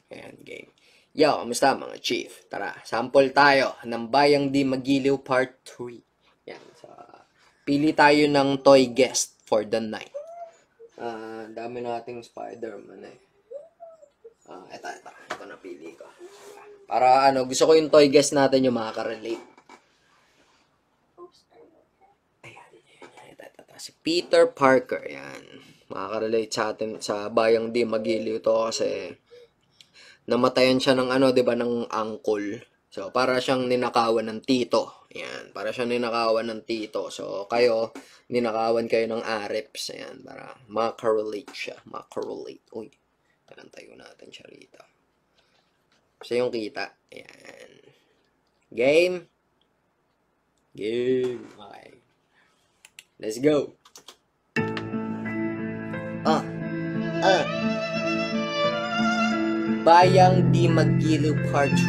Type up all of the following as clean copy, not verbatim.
Ayan, game. Yo, kamusta mga chief? Tara, sample tayo ng Bayang Di Magiliw Part 3. Yan, so, pili tayo ng toy guest for the night. Dami nating Spider-Man eh. Ito napili ko. Para gusto ko yung toy guest natin yung makaka-relate. Ayan. Ito. Si Peter Parker, yan. Makaka-relate sa atin sa Bayang Di Magiliw to kasi namatayan siya ng diba, ng uncle. So, para siyang ninakawan ng tito. Ayan, para siyang ninakawan ng tito. So, kayo, ninakawan kayo ng arips. Ayan, para makarelate siya. Makarelate. Uy, tayo natin siya rito. Siya yung kita. Ayan. Game. Okay. Let's go. Bayang Di Magiliw Part 3.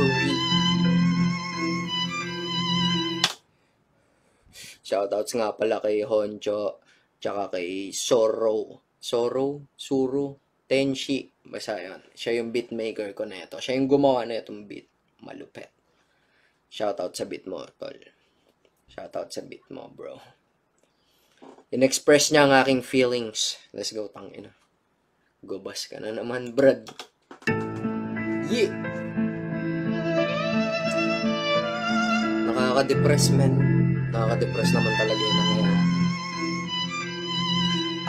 Shoutouts nga pala kay Honcho, tsaka kay Suro, Tenshi. Basta yun. Siya yung beatmaker ko na ito. Siya yung gumawa na itong beat. Malupet. Shoutout sa beat mo, tol. Shoutout sa beat mo, bro. In-express niya ang aking feelings. Let's go, tangina. Gubas ka na naman, brad. Yeah. Nakaka-depress, man. Nakaka-depress naman talaga yung nangyayari.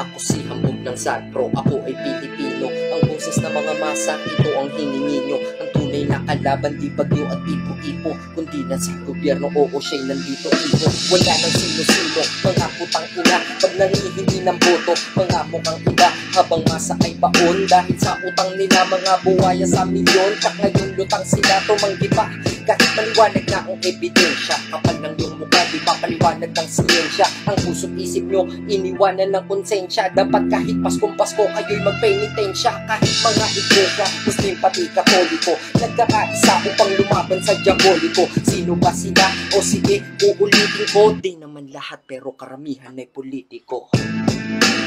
Ako si Hambog ng Sagpro, ako ay Pilipino. Ang boses ng mga masa, ito ang hiningi nyo. Ang tunay na kalaban, di bagyo at ipo-ipo. Kundi na sa gobyerno, oo siya'y nandito iho. Wala nang sino-sino, mga putang ina. Pag nangihingi ng boto, mga mukhang iba. Habang masa ay baon, dahil sa utang nila mga buwaya sa milyon. Tsak ngayon lutang sila, tumanggi pa. Kahit maliwanag na ang ebidensya, kapal ng iyong mukha, di ba paliwanag ng siyensya? Ang puso't isip nyo, iniwanan ng konsensya. Dapat kahit Paskong-Pasko, kayo'y magpenitensya. Kahit mga iglesia, Muslim pati Katoliko, nagkakaisa upang lumaban sa diaboliko. Sino ba sila? O sige, uulitin ko. Di naman lahat, pero karamihan ay politiko.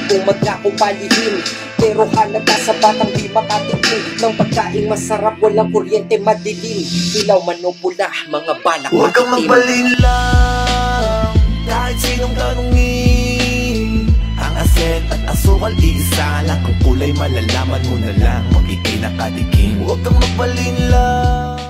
Kung magnakong palihim, pero hanap ka sa batang di makatikim ng pagkaing masarap, walang kuryente, madilim. Ilaw man o pula, mga balak matitim. Huwag kang magpalinlang, kahit sinong tanungin. Ang asin at asukal iisa lang, kung kulay malalaman mo na lang, magiging nakatikim. Huwag kang magpalinlang.